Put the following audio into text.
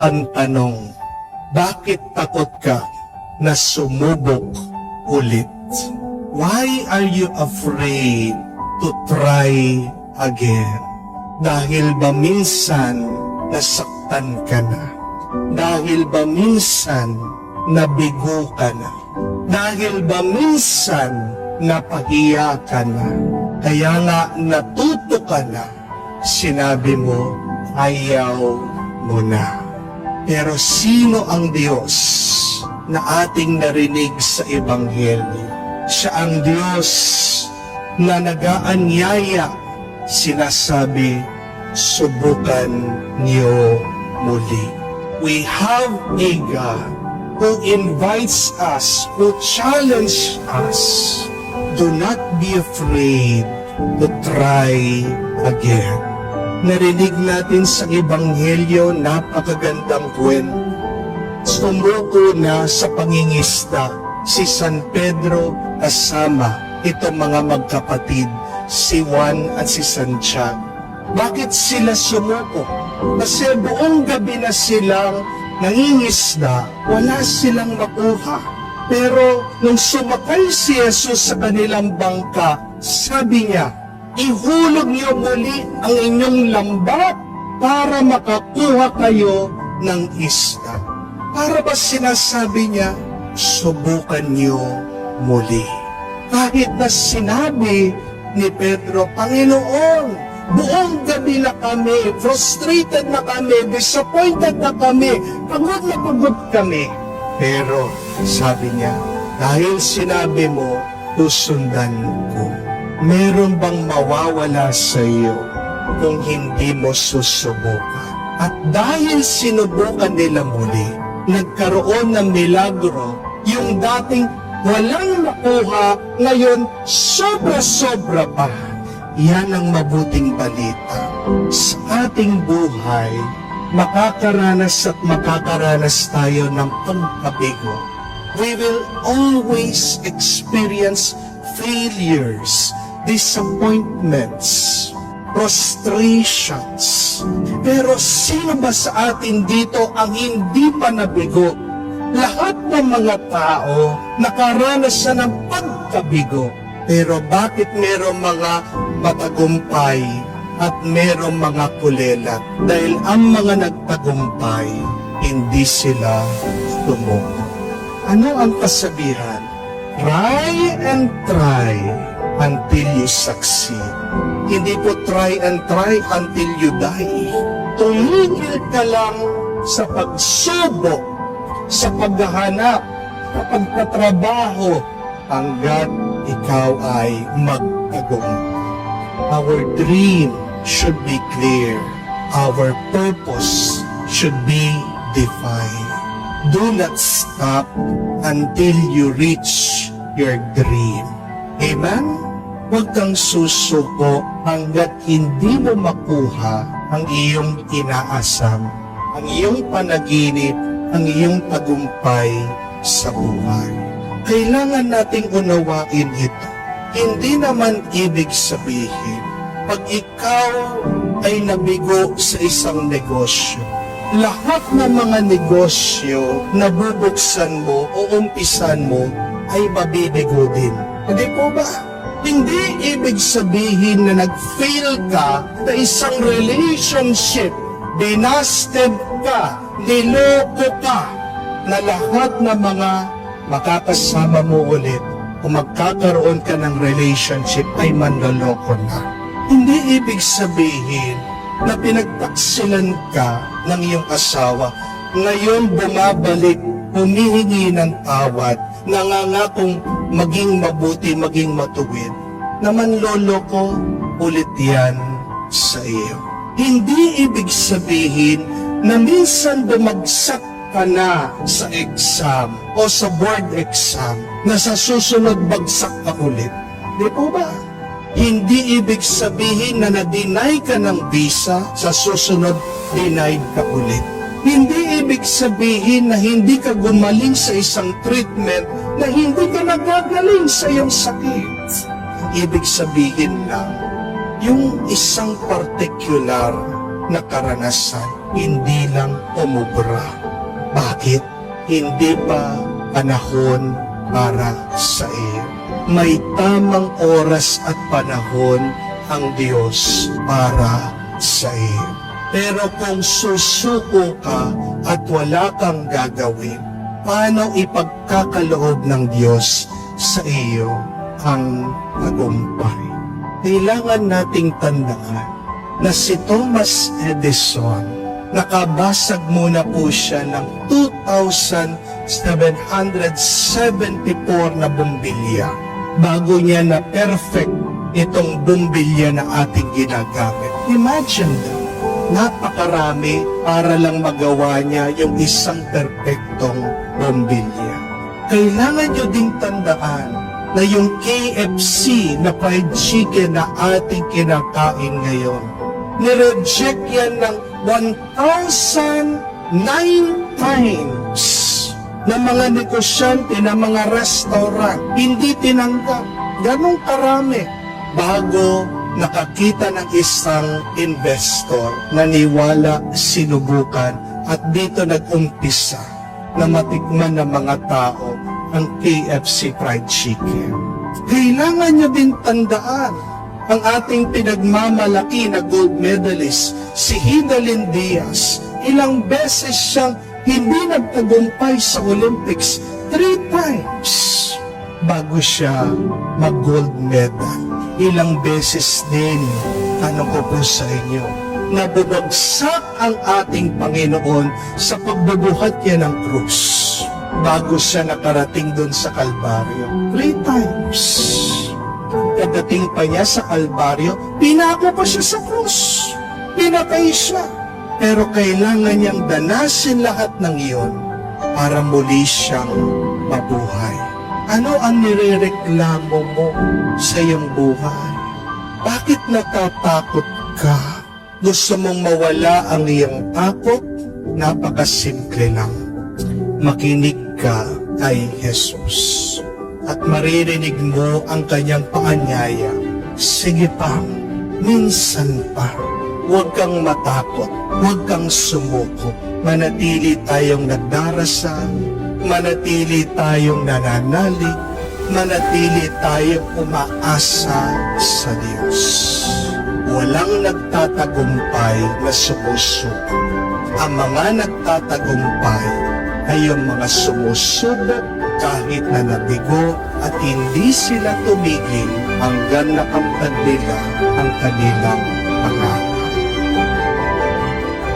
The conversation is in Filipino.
ang tanong, bakit takot ka na sumubok ulit? Why are you afraid to try again? Dahil ba minsan nasaktan ka na? Dahil ba minsan nabigo ka na? Dahil ba minsan napahiya ka na? Kaya nga natuto ka na, sinabi mo, ayaw mo na. Pero sino ang Diyos na ating narinig sa Ebanghelyo? Siya ang Diyos na nag-aanyaya, sinasabi, subukan niyo muli. We have a God who invites us, who challenges us. Do not be afraid to try again. Narinig natin sa Ebanghelyo, napakagandang kwento. Sumuko na sa pangingisda si San Pedro kasama itong mga magkapatid, si Juan at si Santiago. Bakit sila sumuko? Kasi buong gabi na silang nangingisda, wala silang makuha. Pero nung sumakay si Jesus sa kanilang bangka, sabi niya, ihulog niyo muli ang inyong lambat para makakuha kayo ng isda. Para ba sinasabi niya, subukan niyo muli. Kahit na sinabi ni Pedro, Panginoon, buong gabi na kami, frustrated na kami, disappointed na kami, pagod kami. Pero sabi niya, dahil sinabi mo, susundan ko. Meron bang mawawala sa iyo kung hindi mo susubukan? At dahil sinubukan nila muli, nagkaroon ng milagro, yung dating walang makuha, ngayon sobra-sobra pa. Yan ang mabuting balita. Sa ating buhay, makakaranas at makakaranas tayo ng pagkabigo. We will always experience failures, disappointments, frustrations. Pero sino ba sa atin dito ang hindi pa nabigo? Lahat ng mga tao nakaranas na ng pagkabigo. Pero bakit merong mga matagumpay at merong mga kulelat? Dahil ang mga nagtagumpay, hindi sila sumuko. Ano ang kasabihan? Try and try until you succeed. Hindi po try and try until you die. Tumigil ka lang sa pagsubok, sa paghahanap, sa pagtatrabaho, hanggat ikaw ay magtagumpay. Our dream should be clear. Our purpose should be defined. Do not stop until you reach your dream. Amen? Huwag kang susuko hanggat hindi mo makuha ang iyong inaasam, ang iyong panaginip, ang iyong tagumpay sa buhay. Kailangan nating unawain ito. Hindi naman ibig sabihin, pag ikaw ay nabigo sa isang negosyo, lahat ng mga negosyo na bubuksan mo o umpisan mo ay mabibigo din. Hindi po ba? Hindi ibig sabihin na nag-fail ka sa isang relationship, binasted ka, niloko ka, na lahat ng mga makakasama mo ulit o magkakaroon ka ng relationship ay manloloko na. Hindi ibig sabihin na pinagtaksilan ka ng iyong asawa, ngayon bumabalik, humihingi ng tawad, nangangakong maging mabuti, maging matuwid, na manloloko ulit yan sa iyo. Hindi ibig sabihin na minsan bumagsak ka na sa exam o sa board exam na sa susunod bagsak ka ulit. Di po ba? Hindi ibig sabihin na na-deny ka ng visa, sa susunod denied ka ulit. Hindi ibig sabihin na hindi ka gumaling sa isang treatment na hindi ka nagagaling sa iyong sakit. Ang ibig sabihin lang, yung isang particular na karanasan, hindi lang umubra. Bakit? Hindi pa panahon para sa iyo. May tamang oras at panahon ang Diyos para sa iyo. Pero kung susuko ka at wala kang gagawin, paano ipagkakaloob ng Diyos sa iyo ang tagumpay? Kailangan nating tandaan na si Thomas Edison, nakabasag muna po siya ng 2,774 na bumbilya bago niya na perfect itong bumbilya na ating ginagamit. Imagine that. Napakarami para lang magawa niya yung isang perfectong bumbilya. Kailangan nyo ding tandaan na yung KFC na fried chicken na ating kinakain ngayon, nireject yan ng 1,009 times na mga negosyante, na mga restaurant, hindi tinanggap. Ganong karami bago nakakita ng isang investor, naniwala, sinubukan, at dito nag-umpisa na matikman ng mga tao ang KFC fried chicken. Kailangan nyo din tandaan ang ating pinagmamalaki na gold medalist, si Hidalyn Diaz. Ilang beses siyang hindi nagtagumpay sa Olympics, 3 times bago siya mag-gold medal. Ilang beses din, tanong ko po sa inyo, nabubagsak ang ating Panginoon sa pagbubuhat niya ng krus bago siya nakarating doon sa Kalbaryo. 3 times. Pagdating pa niya sa Kalbaryo, pinako pa siya sa krus. Pinatay siya. Pero kailangan niyang danasin lahat ng iyon para muli siyang mabuhay. Ano ang nirereklamo mo sa iyong buhay? Bakit natatakot ka? Gusto mong mawala ang iyong takot? Napakasimple lang. Makinig ka kay Jesus at maririnig mo ang kanyang paanyaya. Sige pa, minsan pa. Huwag kang matakot, huwag kang sumuko. Manatili tayong nagdarasal, manatili tayong nananalig, manatili tayong umaasa sa Diyos. Walang nagtatagumpay na sumusuko. Ang mga nagtatagumpay ay yung mga sumusubok kahit na nabigo at hindi sila tumigil hanggang nakamtan nila ang kanilang pangako.